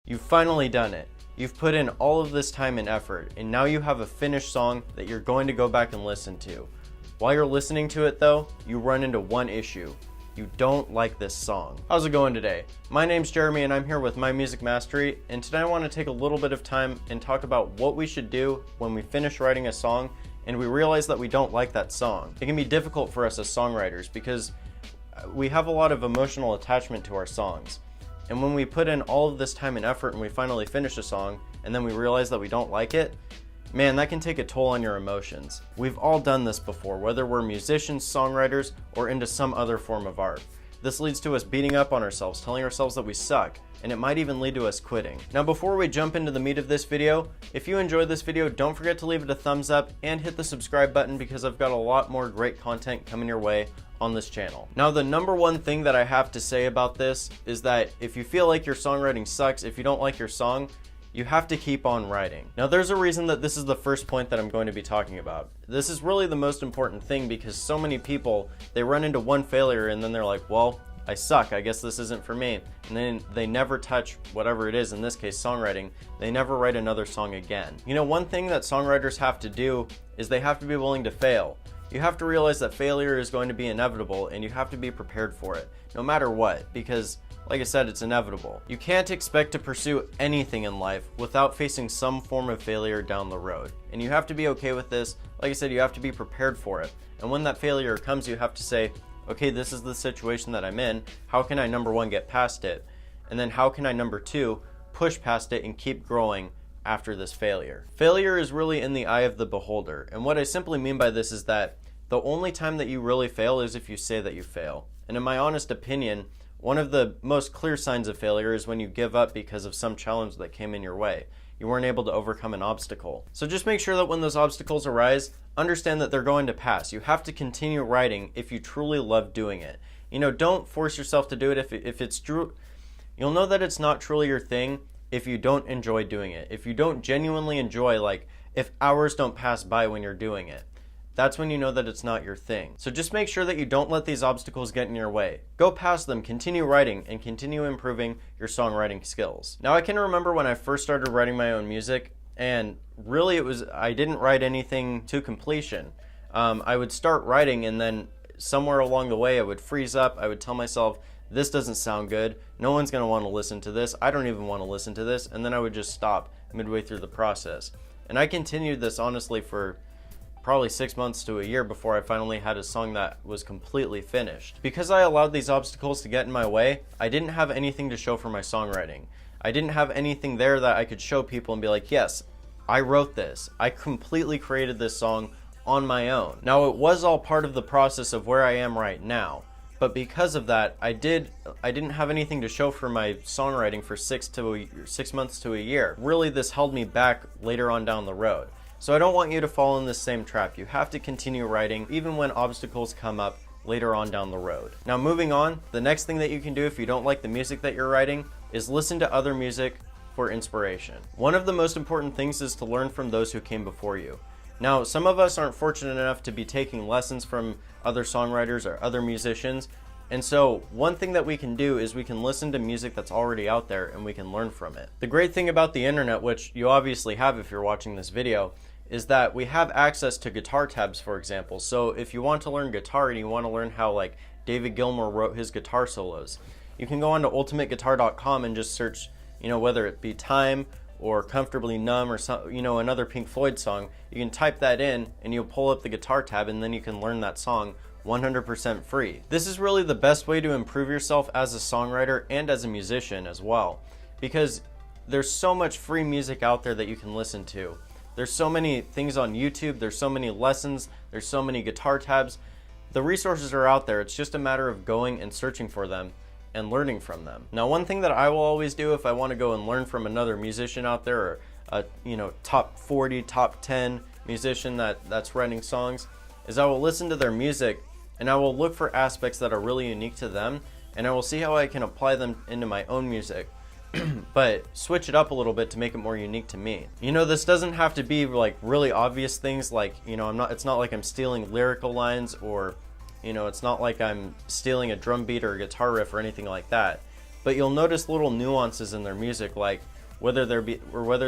You've finally done it. You've put in all of this time and effort, and now you have a finished song that you're going to go back and listen to. While you're listening to it though, you run into one issue. You don't like this song. How's it going today? My name's Jeremy and I'm here with My Music Mastery, and today I want to take a little bit of time and talk about what we should do when we finish writing a song and we realize that we don't like that song. It can be difficult for us as songwriters because we have a lot of emotional attachment to our songs. And when we put in all of this time and effort and we finally finish a song and then we realize that we don't like it, man, that can take a toll on your emotions. We've all done this before, whether we're musicians, songwriters, or into some other form of art. This leads to us beating up on ourselves, telling ourselves that we suck, and it might even lead to us quitting. Now before we jump into the meat of this video, if you enjoyed this video, don't forget to leave it a thumbs up and hit the subscribe button because I've got a lot more great content coming your way on this channel. Now the number one thing that I have to say about this is that if you feel like your songwriting sucks, if you don't like your song, you have to keep on writing. Now there's a reason that this is the first point that I'm going to be talking about. This is really the most important thing because so many people, they run into one failure and then they're like, well, I suck, I guess this isn't for me. And then they never touch whatever it is, in this case songwriting, they never write another song again. You know, one thing that songwriters have to do is they have to be willing to fail. You have to realize that failure is going to be inevitable and you have to be prepared for it, no matter what, because like I said, it's inevitable. You can't expect to pursue anything in life without facing some form of failure down the road. And you have to be okay with this. Like I said, you have to be prepared for it. And when that failure comes, you have to say, okay, this is the situation that I'm in. How can I, number one, get past it? And then how can I, number two, push past it and keep growing after this failure? Failure is really in the eye of the beholder. And what I simply mean by this is that the only time that you really fail is if you say that you fail. And in my honest opinion, one of the most clear signs of failure is when you give up because of some challenge that came in your way. You weren't able to overcome an obstacle. So just make sure that when those obstacles arise, understand that they're going to pass. You have to continue writing if you truly love doing it. You know, don't force yourself to do it if it's true. You'll know that it's not truly your thing if you don't enjoy doing it. If you don't genuinely enjoy, like if hours don't pass by when you're doing it. That's when you know that it's not your thing. So just make sure that you don't let these obstacles get in your way. Go past them, continue writing, and continue improving your songwriting skills. Now I can remember when I first started writing my own music, and really I didn't write anything to completion. I would start writing and then somewhere along the way I would freeze up. I would tell myself, this doesn't sound good. No one's gonna wanna listen to this. I don't even wanna listen to this. And then I would just stop midway through the process. And I continued this honestly for probably 6 months to a year before I finally had a song that was completely finished. Because I allowed these obstacles to get in my way, I didn't have anything to show for my songwriting. I didn't have anything there that I could show people and be like, yes, I wrote this. I completely created this song on my own. Now it was all part of the process of where I am right now, but because of that, I didn't have anything to show for my songwriting for 6 months to a year. Really, this held me back later on down the road. So I don't want you to fall in this same trap. You have to continue writing even when obstacles come up later on down the road. Now moving on, the next thing that you can do if you don't like the music that you're writing is listen to other music for inspiration. One of the most important things is to learn from those who came before you. Now some of us aren't fortunate enough to be taking lessons from other songwriters or other musicians, and so one thing that we can do is we can listen to music that's already out there and we can learn from it. The great thing about the internet, which you obviously have if you're watching this video, is that we have access to guitar tabs, for example. So if you want to learn guitar and you want to learn how like David Gilmour wrote his guitar solos, you can go on to ultimateguitar.com and just search, you know, whether it be Time or Comfortably Numb or some, you know, another Pink Floyd song. You can type that in and you'll pull up the guitar tab and then you can learn that song 100% free. This is really the best way to improve yourself as a songwriter and as a musician as well, because there's so much free music out there that you can listen to. There's so many things on YouTube, there's so many lessons, there's so many guitar tabs. The resources are out there. It's just a matter of going and searching for them and learning from them. Now one thing that I will always do if I want to go and learn from another musician out there, or a top 40, top 10 musician that's writing songs, is I will listen to their music and I will look for aspects that are really unique to them, and I will see how I can apply them into my own music. But switch it up a little bit to make it more unique to me. You know, this doesn't have to be like really obvious things like, you know, it's not like I'm stealing lyrical lines, or, you know, it's not like I'm stealing a drum beat or a guitar riff or anything like that. But you'll notice little nuances in their music, like whether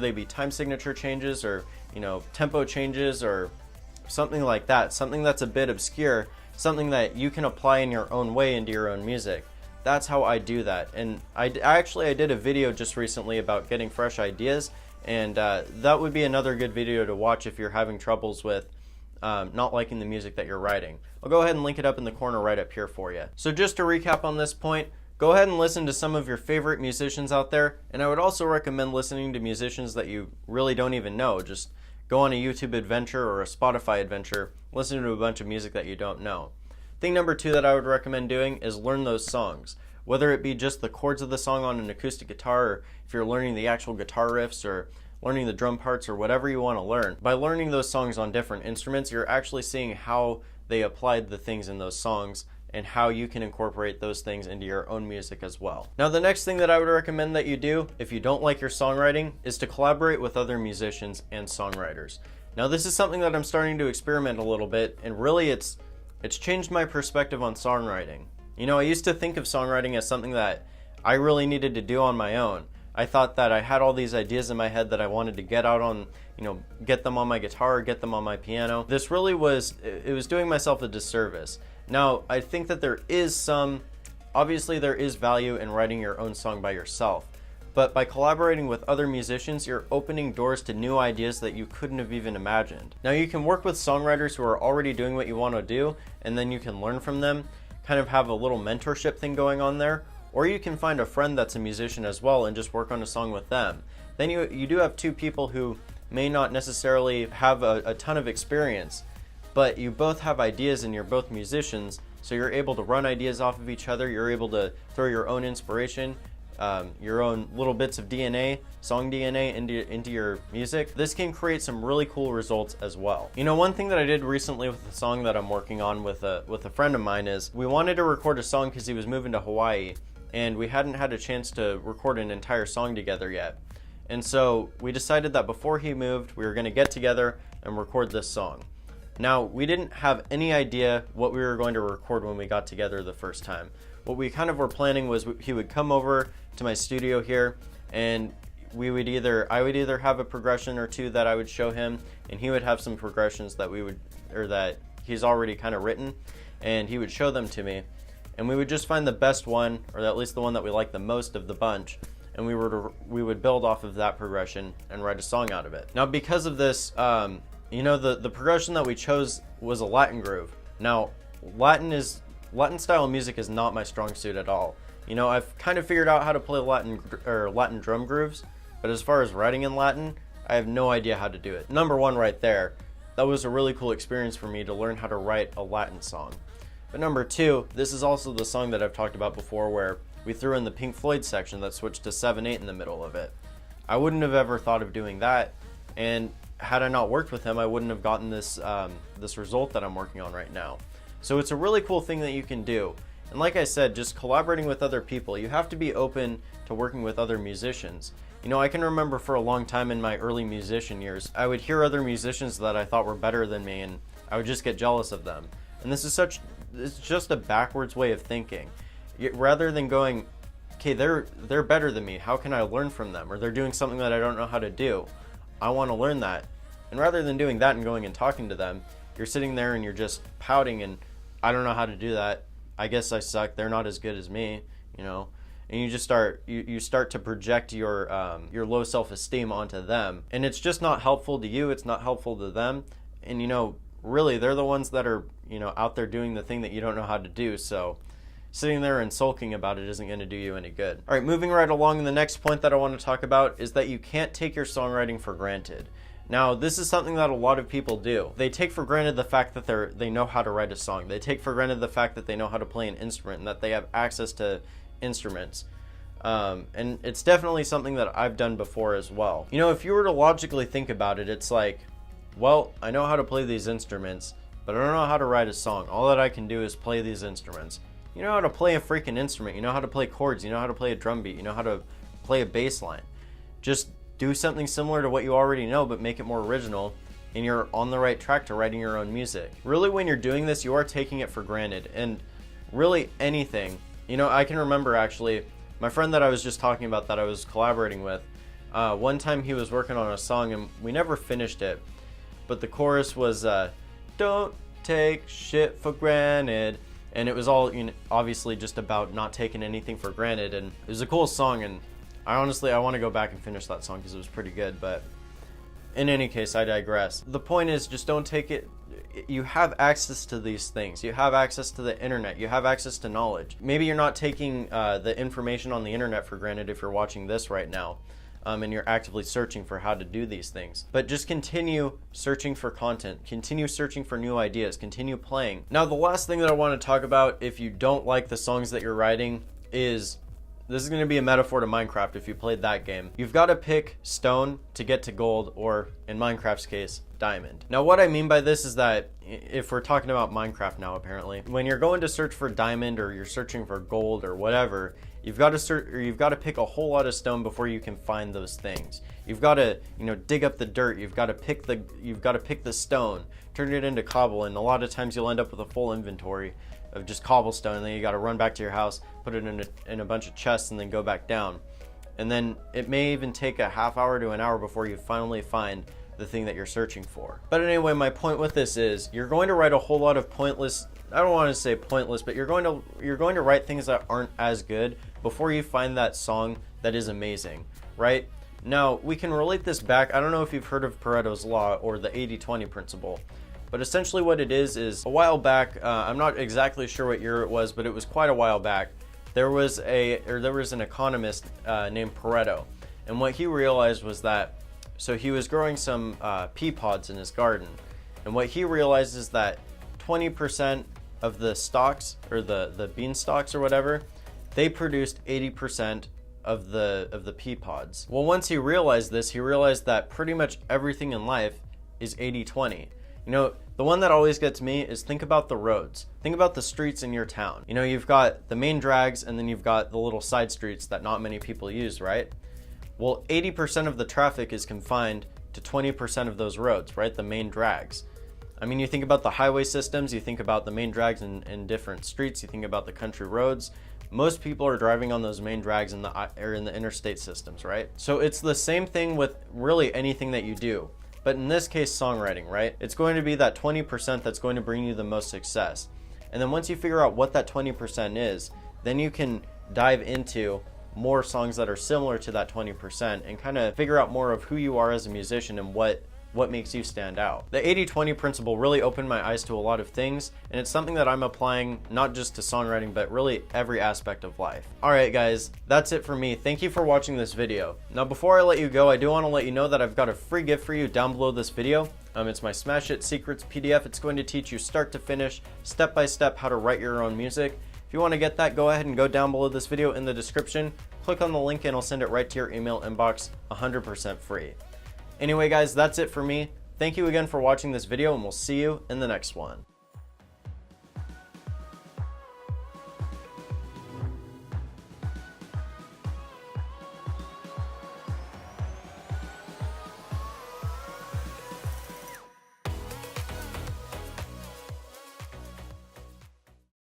they be time signature changes or, you know, tempo changes or something like that, something that's a bit obscure, something that you can apply in your own way into your own music. That's how I do that. And I did a video just recently about getting fresh ideas, and that would be another good video to watch if you're having troubles with not liking the music that you're writing. I'll go ahead and link it up in the corner right up here for you. So just to recap on this point, go ahead and listen to some of your favorite musicians out there, and I would also recommend listening to musicians that you really don't even know. Just go on a YouTube adventure or a Spotify adventure, listen to a bunch of music that you don't know. Thing number 2 that I would recommend doing is learn those songs. Whether it be just the chords of the song on an acoustic guitar, or if you're learning the actual guitar riffs, or learning the drum parts, or whatever you want to learn. By learning those songs on different instruments, you're actually seeing how they applied the things in those songs and how you can incorporate those things into your own music as well. Now, the next thing that I would recommend that you do, if you don't like your songwriting, is to collaborate with other musicians and songwriters. Now, this is something that I'm starting to experiment a little bit, and really it's changed my perspective on songwriting. You know, I used to think of songwriting as something that I really needed to do on my own. I thought that I had all these ideas in my head that I wanted to get out on, you know, get them on my guitar, get them on my piano. This really was doing myself a disservice. Now, I think that obviously there is value in writing your own song by yourself, but by collaborating with other musicians, you're opening doors to new ideas that you couldn't have even imagined. Now, you can work with songwriters who are already doing what you want to do, and then you can learn from them, kind of have a little mentorship thing going on there, or you can find a friend that's a musician as well and just work on a song with them. Then you do have two people who may not necessarily have a ton of experience, but you both have ideas and you're both musicians, so you're able to run ideas off of each other. You're able to throw your own inspiration, your own little bits of DNA, song DNA into your music. This can create some really cool results as well. You know, one thing that I did recently with the song that I'm working on with a friend of mine is we wanted to record a song because he was moving to Hawaii, and we hadn't had a chance to record an entire song together yet. And so we decided that before he moved, we were going to get together and record this song. Now, we didn't have any idea what we were going to record when we got together the first time. What we kind of were planning was he would come over to my studio here, and I would either have a progression or two that I would show him, and he would have some progressions that he's already kind of written, and he would show them to me. And we would just find the best one, or at least the one that we liked the most of the bunch, and we would build off of that progression and write a song out of it. Now, because of this, you know, the progression that we chose was a Latin groove. Now, Latin style music is not my strong suit at all. You know, I've kind of figured out how to play Latin drum grooves, but as far as writing in Latin, I have no idea how to do it. Number 1 right there, that was a really cool experience for me to learn how to write a Latin song. But number 2, this is also the song that I've talked about before where we threw in the Pink Floyd section that switched to 7/8 in the middle of it. I wouldn't have ever thought of doing that, and had I not worked with him, I wouldn't have gotten this result that I'm working on right now. So it's a really cool thing that you can do. And like I said, just collaborating with other people, you have to be open to working with other musicians. You know, I can remember for a long time in my early musician years, I would hear other musicians that I thought were better than me, and I would just get jealous of them. And it's just a backwards way of thinking. Rather than going, okay, they're better than me, how can I learn from them? Or they're doing something that I don't know how to do. I want to learn that. And rather than doing that and going and talking to them, you're sitting there and you're just pouting and I don't know how to do that. I guess I suck. They're not as good as me, you know. And you just start to project your low self-esteem onto them, and it's just not helpful to you. It's not helpful to them, and you know, really, they're the ones that are, you know, out there doing the thing that you don't know how to do. So sitting there and sulking about it isn't going to do you any good. All right, moving right along, the next point that I want to talk about is that you can't take your songwriting for granted. Now, this is something that a lot of people do. They take for granted the fact that they know how to write a song. They take for granted the fact that they know how to play an instrument and that they have access to instruments. And it's definitely something that I've done before as well. You know, if you were to logically think about it, it's like, well, I know how to play these instruments, but I don't know how to write a song. All that I can do is play these instruments. You know how to play a freaking instrument. You know how to play chords. You know how to play a drum beat. You know how to play a bass line. Just do something similar to what you already know, but make it more original, and you're on the right track to writing your own music. Really, when you're doing this, you are taking it for granted. And really anything. You know, I can remember actually, my friend that I was just talking about that I was collaborating with, One time he was working on a song and we never finished it, but the chorus was don't take shit for granted, and it was all, you know, obviously just about not taking anything for granted, and it was a cool song, and I want to go back and finish that song because it was pretty good, but in any case, I digress. The point is, just don't take it. You have access to these things. You have access to the internet. You have access to knowledge. Maybe you're not taking the information on the internet for granted if you're watching this right now, and you're actively searching for how to do these things. But just continue searching for content. Continue searching for new ideas. Continue playing. Now, the last thing that I want to talk about, if you don't like the songs that you're writing, is this is going to be a metaphor to Minecraft if you played that game. You've got to pick stone to get to gold, or in Minecraft's case, diamond. Now, what I mean by this is that if we're talking about Minecraft now, apparently, when you're going to search for diamond or you're searching for gold or whatever, you've got to pick a whole lot of stone before you can find those things. You've got to, you know, dig up the dirt. You've got to pick the stone, turn it into cobble, and a lot of times you'll end up with a full inventory of just cobblestone, and then you got to run back to your house, put it in a bunch of chests, and then go back down. And then it may even take a half hour to an hour before you finally find the thing that you're searching for. But anyway, my point with this is you're going to write a whole lot of pointless, I don't want to say pointless, but you're going to write things that aren't as good before you find that song that is amazing, right? Now, we can relate this back. I don't know if you've heard of Pareto's Law or the 80-20 principle. But essentially what it is a while back, I'm not exactly sure what year it was, but it was quite a while back, there was an economist named Pareto. And what he realized was that, so he was growing some pea pods in his garden. And what he realized is that 20% of the stalks, or the bean stalks or whatever, they produced 80% of the pea pods. Well, once he realized this, he realized that pretty much everything in life is 80-20. You know, the one that always gets me is think about the roads. Think about the streets in your town. You know, you've got the main drags and then you've got the little side streets that not many people use, right? Well, 80% of the traffic is confined to 20% of those roads, right? The main drags. I mean, you think about the highway systems, you think about the main drags in different streets, you think about the country roads. Most people are driving on those main drags in the interstate systems, right? So it's the same thing with really anything that you do. But in this case, songwriting, right? It's going to be that 20% that's going to bring you the most success. And then once you figure out what that 20% is, then you can dive into more songs that are similar to that 20% and kind of figure out more of who you are as a musician and what makes you stand out. The 80-20 principle really opened my eyes to a lot of things, and it's something that I'm applying not just to songwriting, but really every aspect of life. Alright guys, that's it for me. Thank you for watching this video. Now before I let you go, I do want to let you know that I've got a free gift for you down below this video. It's my Smash It Secrets PDF. It's going to teach you start to finish, step by step, how to write your own music. If you want to get that, go ahead and go down below this video in the description. Click on the link and I'll send it right to your email inbox, 100% free. Anyway guys, that's it for me. Thank you again for watching this video, and we'll see you in the next one.